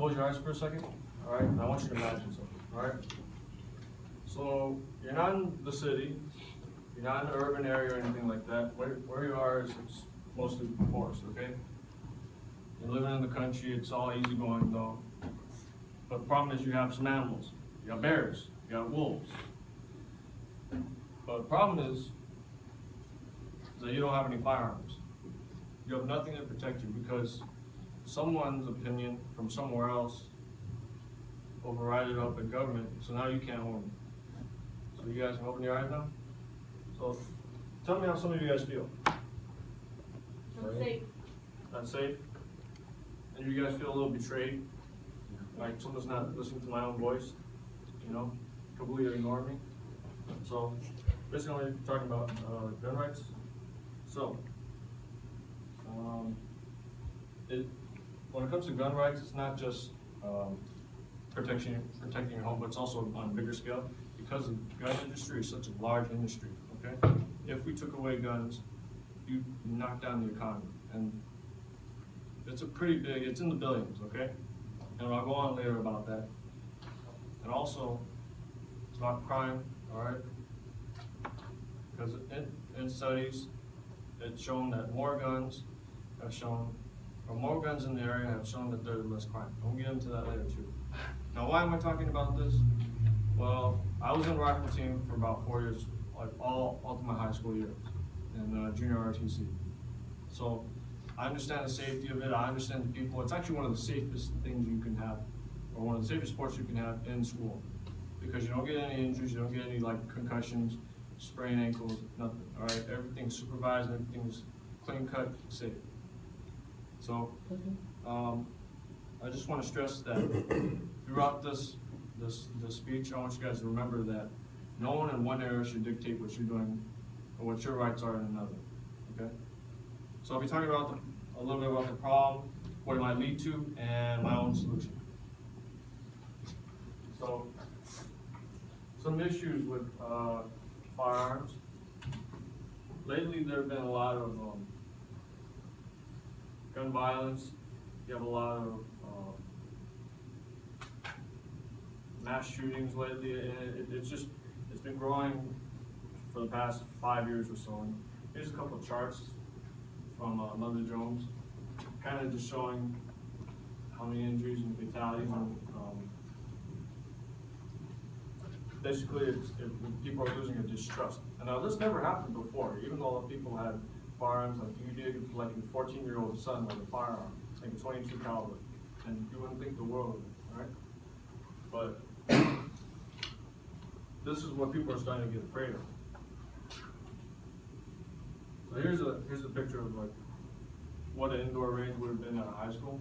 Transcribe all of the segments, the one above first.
close your eyes for a second? All right, I want you to imagine something, all right? So you're not in the city, you're not in an urban area or anything like that. Where you are is it's mostly forest, okay? You're living in the country, it's all easy going though. But the problem is you have some animals. You got bears, you got wolves. But the problem is that you don't have any firearms. You have nothing to protect you because someone's opinion from somewhere else overrided up in government, so now you can't hold them. So you guys can open your eyes now? So tell me how some of you guys feel. Unsafe. Not safe? And you guys feel a little betrayed? Like someone's not listening to my own voice, you know, completely ignoring me. So basically we're talking about gun rights. So when it comes to gun rights, it's not just protecting your home, but it's also on a bigger scale because the gun industry is such a large industry. Okay, if we took away guns, you knock down the economy, and it's a pretty big. It's in the billions. Okay, and I'll go on later about that. And also, it's about crime. All right, because in studies, it's shown that more guns in the area have shown that there's less crime. I'll get into that later too. Now, why am I talking about this? Well, I was in rifle team for about 4 years, like all through my high school years, in junior ROTC. So I understand the safety of it. I understand the people. It's actually one of the safest things you can have, or one of the safest sports you can have in school, because you don't get any injuries, you don't get any like concussions, sprained ankles, nothing. All right, everything's supervised, everything's clean cut, safe. So I just want to stress that throughout this speech, I want you guys to remember that no one in one area should dictate what you're doing or what your rights are in another. Okay? So I'll be talking about a little bit about the problem, what it might lead to, and my own solution. So some issues with firearms. Lately, there have been a lot of gun violence. You have a lot of mass shootings lately. It's been growing for the past 5 years or so. And here's a couple of charts from London Jones, kind of just showing how many injuries and fatalities. And basically, people are losing a distrust. And now this never happened before, even though people had firearms. Like you did, like your 14-year-old son with a firearm, like a 22 caliber, and you wouldn't think the world of it, right? But this is what people are starting to get afraid of. So here's a picture of like what an indoor range would have been at a high school.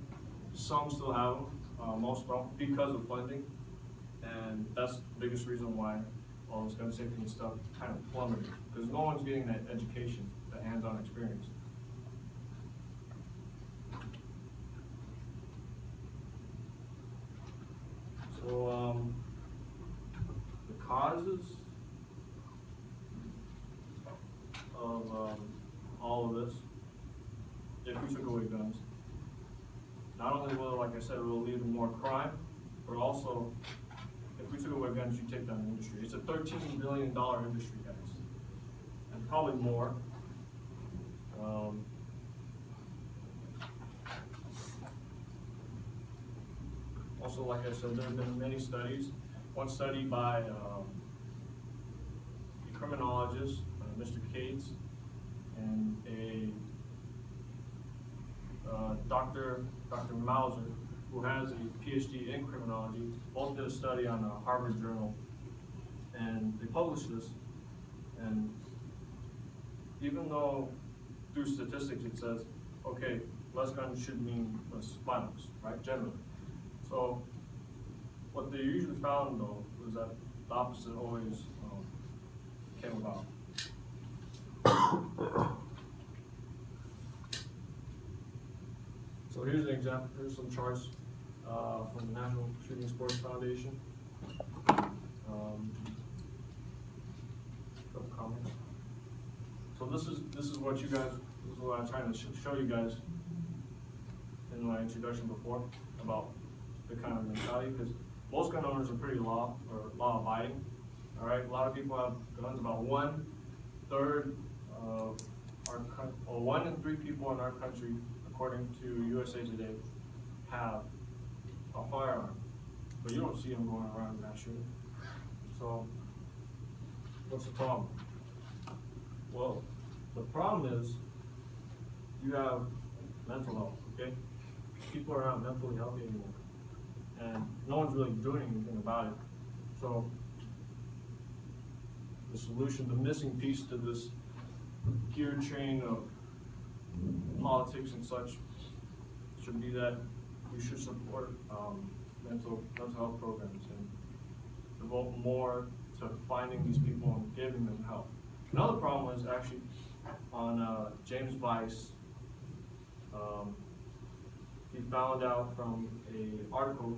Some still have them, most don't, because of funding, and that's the biggest reason why all this gun safety and stuff kind of plummeted, because no one's getting that education, that hands-on experience. So the causes of all of this, if we took away guns, not only will, like I said, it will lead to more crime, but also, if we took away guns, you take down the industry. It's a $13 billion industry, guys, and probably more. Also, like I said, there have been many studies. One study by a criminologist, Mr. Cates, and a Dr. Mauser, who has a PhD in criminology. Both did a study on a Harvard journal, and they published this. And even though through statistics it says, okay, less guns should mean less violence, right, generally. So what they usually found, though, was that the opposite always came about. So here's an example. Here's some charts from the National Shooting Sports Foundation. Couple comments. So this is what I'm trying to show you guys in my introduction before about the kind of mentality, because most gun owners are pretty law abiding. All right, a lot of people have guns. About 1/3 of or 1 in 3 people in our country, according to USA Today, have a firearm, but you don't see them going around that shooting. So, what's the problem? Well, the problem is you have mental health, okay? People are not mentally healthy anymore, and no one's really doing anything about it. So, the solution, the missing piece to this gear train of politics and such should be that we should support mental health programs and devote more to finding these people and giving them help. Another problem was actually on James Weiss. He found out from an article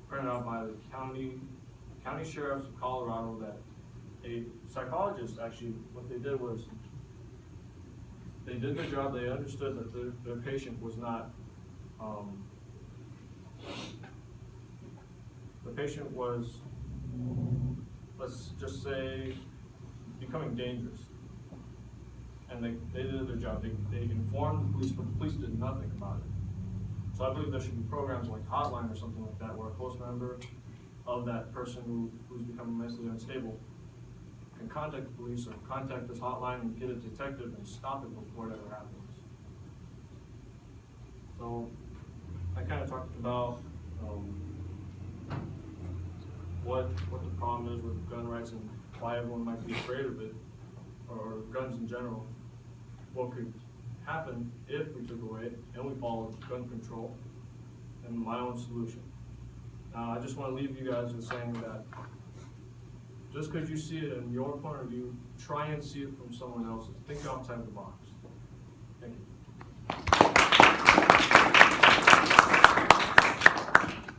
printed out by the county sheriffs of Colorado that a psychologist, actually, what they did was they did their job. They understood that their patient was not, the patient was, let's just say, becoming dangerous. And they did their job. They informed the police, but the police did nothing about it. So I believe there should be programs like Hotline or something like that, where a close member of that person who's becoming mentally unstable can contact the police or contact this hotline and get a detective and stop it before it ever happens. So I kind of talked about what the problem is with gun rights and why everyone might be afraid of it, or guns in general. What could happen if we took away it and we followed gun control, and my own solution. Now, I just want to leave you guys with saying that just because you see it in your point of view, try and see it from someone else's. Think outside the box. Thank you.